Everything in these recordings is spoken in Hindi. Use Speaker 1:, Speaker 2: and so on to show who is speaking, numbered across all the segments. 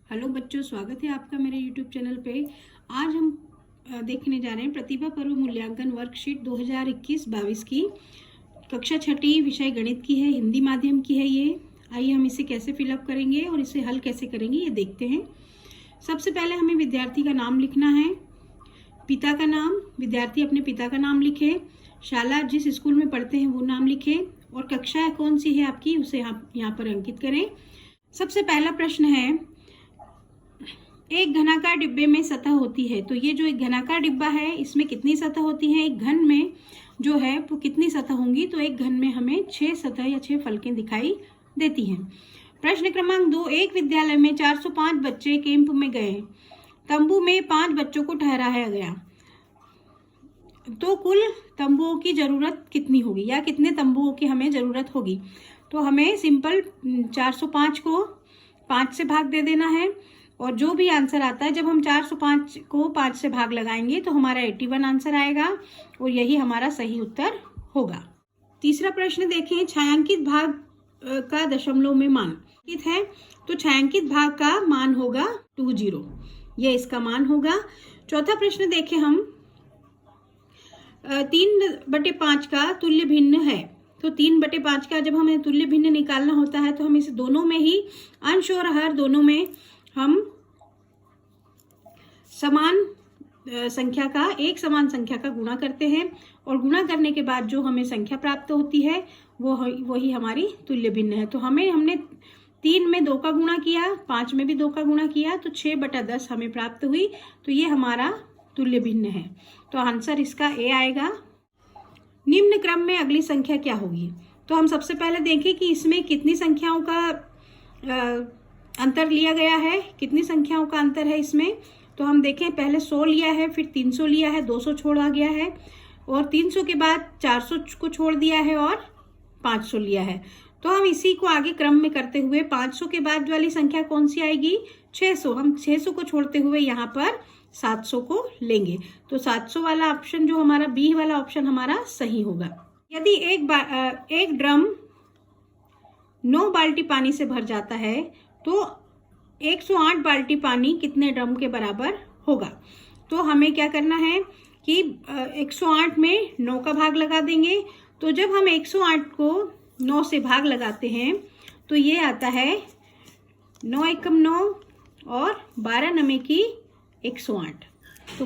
Speaker 1: हेलो बच्चों, स्वागत है आपका मेरे YouTube चैनल पे। आज हम देखने जा रहे हैं प्रतिभा पर्व मूल्यांकन वर्कशीट 2021-22 की। कक्षा छठी, विषय गणित की है, हिंदी माध्यम की है ये। आइए हम इसे कैसे फिलअप करेंगे और इसे हल कैसे करेंगे ये देखते हैं। सबसे पहले हमें विद्यार्थी का नाम लिखना है, पिता का नाम, विद्यार्थी अपने पिता का नाम लिखे, शाला जिस स्कूल में पढ़ते हैं वो नाम लिखे और कक्षा कौन सी है आपकी उसे यहाँ पर अंकित करें। सबसे पहला प्रश्न है, एक घनाकार डिब्बे में सतह होती है। तो ये जो एक घनाकार डिब्बा है इसमें कितनी सतह होती है, एक घन में जो है वो कितनी सतह होंगी। तो एक घन में हमें 6 सतह या 6 फलकें दिखाई देती हैं। प्रश्न क्रमांक 2, एक विद्यालय में 405 बच्चे कैंप में गए, तंबू में 5 बच्चों को ठहराया गया, तो कुल तंबुओं की जरूरत कितनी होगी या कितने तंबुओं की हमें जरूरत होगी। तो हमें सिंपल 405 को 5 से भाग दे देना है और जो भी आंसर आता है, जब हम 405 को 5 से भाग लगाएंगे तो हमारा 81 आंसर आएगा और यही हमारा सही उत्तर होगा। तीसरा प्रश्न देखें, छायांकित भाग का दशमलव में मान कित है। तो छायांकित भाग का मान होगा 20, यह इसका मान होगा। चौथा प्रश्न देखें हम, 3/5 का तुल्य भिन्न है। तो 3/5 का जब हमें तुल्य भिन्न निकालना होता है तो हम इसे दोनों में ही अंश और हर दोनों में हम समान संख्या का, एक समान संख्या का गुणा करते हैं और गुणा करने के बाद जो हमें संख्या प्राप्त होती है वही हमारी तुल्य भिन्न है। तो हमने 3 में 2 का गुणा किया, 5 में भी 2 का गुणा किया, तो 6/10 हमें प्राप्त हुई। तो ये हमारा तुल्य भिन्न है। तो आंसर इसका ए आएगा। निम्न क्रम में अगली संख्या क्या होगी। तो हम सबसे पहले देखें कि इसमें कितनी संख्याओं का अंतर लिया गया है, कितनी संख्याओं का अंतर है इसमें। तो हम देखें, पहले 100 लिया है, फिर 300 लिया है, 200 छोड़ा गया है और 300 के बाद 400 को छोड़ दिया है और 500 लिया है। तो हम इसी को आगे क्रम में करते हुए 500 के बाद वाली संख्या कौन सी आएगी, 600। हम 600 को छोड़ते हुए यहाँ पर 700 को लेंगे। तो 700 वाला ऑप्शन जो हमारा बी वाला ऑप्शन हमारा सही होगा। यदि एक ड्रम 9 बाल्टी पानी से भर जाता है तो 108 बाल्टी पानी कितने ड्रम के बराबर होगा। तो हमें क्या करना है कि 108 में 9 का भाग लगा देंगे। तो जब हम 108 को 9 से भाग लगाते हैं तो ये आता है 9 एकम 9 और 12 नमे की 108। तो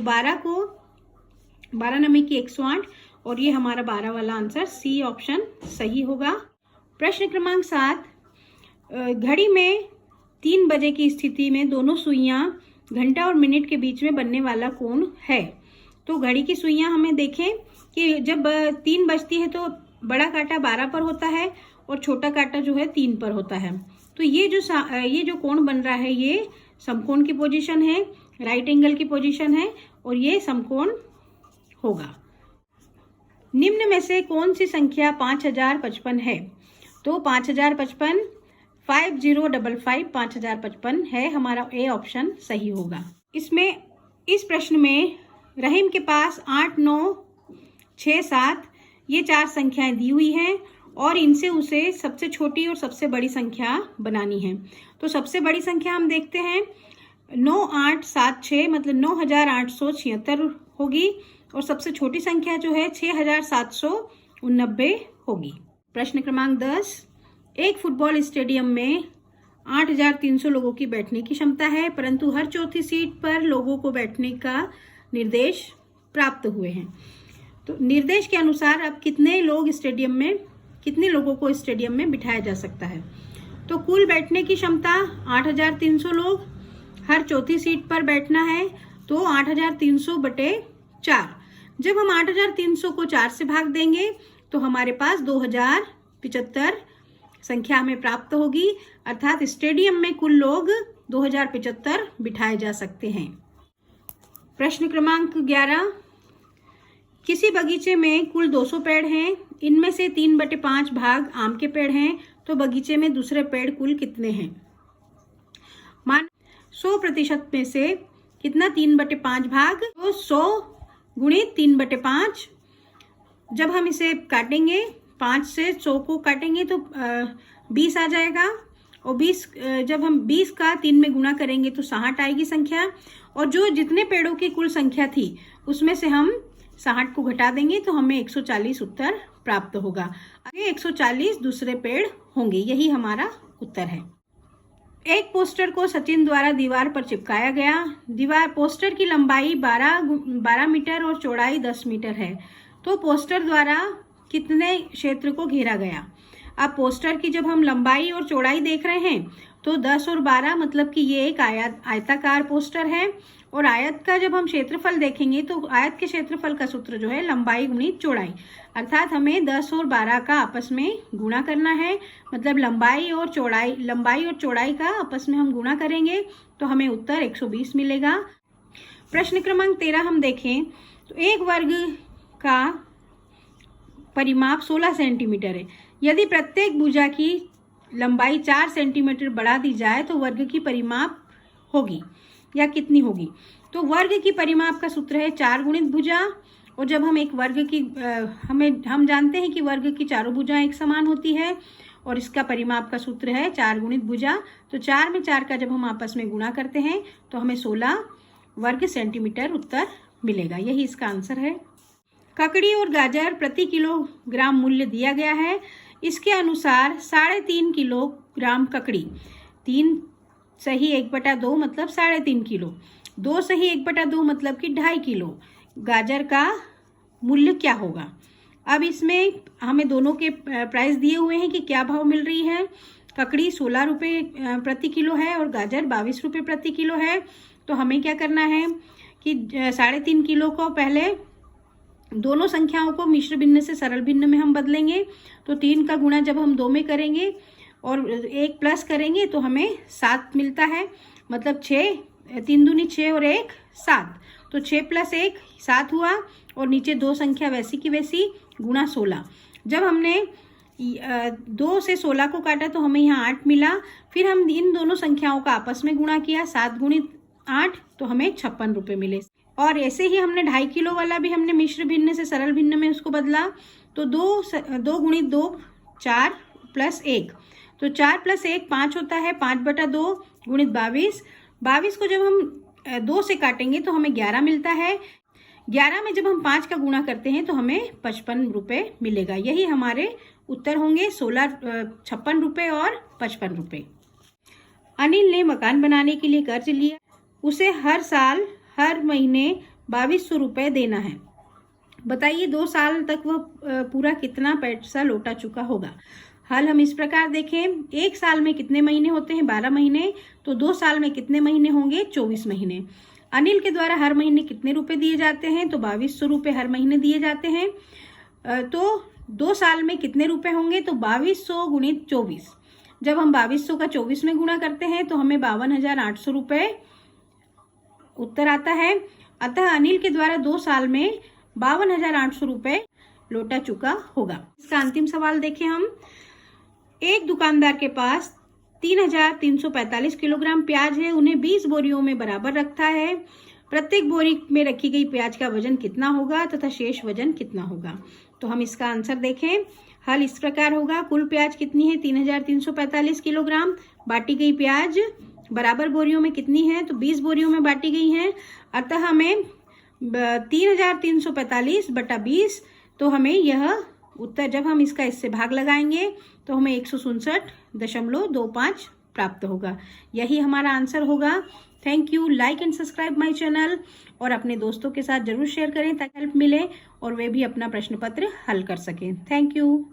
Speaker 1: 12 नमे की 108 और ये हमारा 12 वाला आंसर सी ऑप्शन सही होगा। प्रश्न क्रमांक 7, घड़ी में 3 बजे की स्थिति में दोनों सुइयां घंटा और मिनट के बीच में बनने वाला कोण है। तो घड़ी की सुइयां हमें देखें कि जब 3 बजती है तो बड़ा कांटा 12 पर होता है और छोटा कांटा जो है 3 पर होता है। तो ये जो कोण बन रहा है ये समकोण की पोजीशन है, राइट एंगल की पोजीशन है और ये समकोण होगा। निम्न में से कौन सी संख्या 5055 है। तो 5055 5055 5055 है, हमारा ए ऑप्शन सही होगा। इस प्रश्न में रहीम के पास 8, 9, 6, 7 ये 4 संख्याएं दी हुई हैं और इनसे उसे सबसे छोटी और सबसे बड़ी संख्या बनानी है। तो सबसे बड़ी संख्या हम देखते हैं 9876 मतलब 9876 होगी और सबसे छोटी संख्या जो है 6789 होगी। प्रश्न क्रमांक 10, एक फुटबॉल स्टेडियम में 8300 लोगों की बैठने की क्षमता है, परंतु हर चौथी सीट पर लोगों को बैठने का निर्देश प्राप्त हुए हैं। तो निर्देश के अनुसार अब कितने लोगों को स्टेडियम में बिठाया जा सकता है। तो कुल बैठने की क्षमता 8300 लोग, हर चौथी सीट पर बैठना है तो 8300/4। जब हम 8300 को 4 से भाग देंगे तो हमारे पास 2075 संख्या हमें प्राप्त होगी, अर्थात स्टेडियम में कुल लोग 2075 बिठाए जा सकते हैं। प्रश्न क्रमांक 11, किसी बगीचे में कुल 200 पेड़ हैं, इनमें से 3/5 भाग आम के पेड़ हैं, तो बगीचे में दूसरे पेड़ कुल कितने हैं। मान 100% में से कितना 3/5 भाग, तो 100 गुणित 3/5। जब हम इसे काटेंगे 5 से 100 को काटेंगे तो 20 आ जाएगा और 20 जब हम 20 का 3 में गुणा करेंगे तो 60 आएगी संख्या। और जो जितने पेड़ों की कुल संख्या थी उसमें से हम 60 को घटा देंगे तो हमें 140 उत्तर प्राप्त होगा। आगे 140 दूसरे पेड़ होंगे, यही हमारा उत्तर है। एक पोस्टर को सचिन द्वारा दीवार पर चिपकाया गया। पोस्टर की लंबाई 12 मीटर और चौड़ाई 10 मीटर है, तो पोस्टर द्वारा कितने क्षेत्र को घेरा गया। अब पोस्टर की जब हम लंबाई और चौड़ाई देख रहे हैं तो 10 और 12 मतलब कि ये एक आयताकार पोस्टर है। और आयत का जब हम क्षेत्रफल देखेंगे तो आयत के क्षेत्रफल का सूत्र जो है लंबाई गुणित चौड़ाई, अर्थात हमें 10 और 12 का आपस में गुणा करना है। मतलब लंबाई और चौड़ाई का आपस में हम गुणा करेंगे तो हमें उत्तर 120 मिलेगा। प्रश्न क्रमांक 13 हम देखें तो एक वर्ग का परिमाप 16 सेंटीमीटर है। यदि प्रत्येक भुजा की लंबाई 4 सेंटीमीटर बढ़ा दी जाए तो वर्ग की परिमाप होगी या कितनी होगी। तो वर्ग की परिमाप का सूत्र है 4 गुणित भुजा। और जब हम एक वर्ग की हम जानते हैं कि वर्ग की चारों भुजाएं एक समान होती है और इसका परिमाप का सूत्र है 4 गुणित भुजा। तो 4 में 4 का जब हम आपस में गुणा करते हैं तो हमें 16 वर्ग सेंटीमीटर उत्तर मिलेगा, यही इसका आंसर है। ककड़ी और गाजर प्रति किलोग्राम मूल्य दिया गया है। इसके अनुसार 3.5 किलोग्राम ककड़ी, 3 सही 1/2 मतलब 3.5 किलो, 2 सही 1/2 मतलब कि 2.5 किलो गाजर का मूल्य क्या होगा। अब इसमें हमें दोनों के प्राइस दिए हुए हैं कि क्या भाव मिल रही है। ककड़ी 16 रुपये प्रति किलो है और गाजर 22 रुपये प्रति किलो है। तो हमें क्या करना है कि 3.5 किलो को पहले दोनों संख्याओं को मिश्र भिन्न से सरल भिन्न में हम बदलेंगे। तो 3 का गुणा जब हम 2 में करेंगे और 1 प्लस करेंगे तो हमें 7 मिलता है। मतलब 6, 3 दूनी 6 और 1 7, तो 6 + 1 7 हुआ। और नीचे 2 संख्या वैसी की वैसी गुणा 16। जब हमने 2 से 16 को काटा तो हमें यहाँ 8 मिला। फिर हम इन दोनों संख्याओं का आपस में गुणा किया, 7 गुणित 8 तो हमें 56 रुपये मिले। और ऐसे ही हमने 2.5 किलो वाला भी हमने मिश्र भिन्न से सरल भिन्न में उसको बदला। तो 2 गुणित 2 4 + 1, तो 4 + 1 5 होता है, 5/2 गुणित 22। 22 को जब हम 2 से काटेंगे तो हमें 11 मिलता है। 11 में जब हम 5 का गुणा करते हैं तो हमें 55 रुपये मिलेगा। यही हमारे उत्तर होंगे, 56 रुपये और 55 रुपये। अनिल ने मकान बनाने के लिए कर्ज लिया। उसे हर साल हर महीने 2200 रुपये देना है। बताइए 2 साल तक वह पूरा कितना पैसा लौटा चुका होगा। हल हम इस प्रकार देखें, 1 साल में कितने महीने होते हैं 12 महीने, तो 2 साल में कितने महीने होंगे 24 महीने। अनिल के द्वारा हर महीने कितने रुपए दिए जाते हैं, तो 2200 रुपये हर महीने दिए जाते हैं। तो 2 साल में कितने रुपए होंगे, तो 2200 गुणित 24। जब हम 2200 का 24 में गुणा करते हैं तो हमें 52,800 रुपये उत्तर आता है। अतः अनिल के द्वारा 2 साल में 52,800 रुपये लौटा चुका होगा। इसका अंतिम सवाल देखें हम। एक दुकानदार के पास 3,345 किलोग्राम प्याज है। उन्हें 20 बोरियों में बराबर रखता है। प्रत्येक बोरी में रखी गई प्याज का वजन कितना होगा तथा शेष वजन कितना होगा। तो हम इसका आंसर देखें। हल इस प्रकार होगा, कुल प्याज कितनी है 3,345 किलोग्राम, बांटी गई प्याज बराबर बोरियों में कितनी है, तो 20 बोरियों में बांटी गई है। अतः हमें 3,345 बटा 20, तो हमें यह उत्तर, जब हम इसका इससे भाग लगाएंगे तो हमें 167.25 प्राप्त होगा। यही हमारा आंसर होगा। Thank you. Like and subscribe my channel और अपने दोस्तों के साथ जरूर शेयर करें ताकि हेल्प मिले और वे भी अपना प्रश्न पत्र हल कर सकें। Thank you.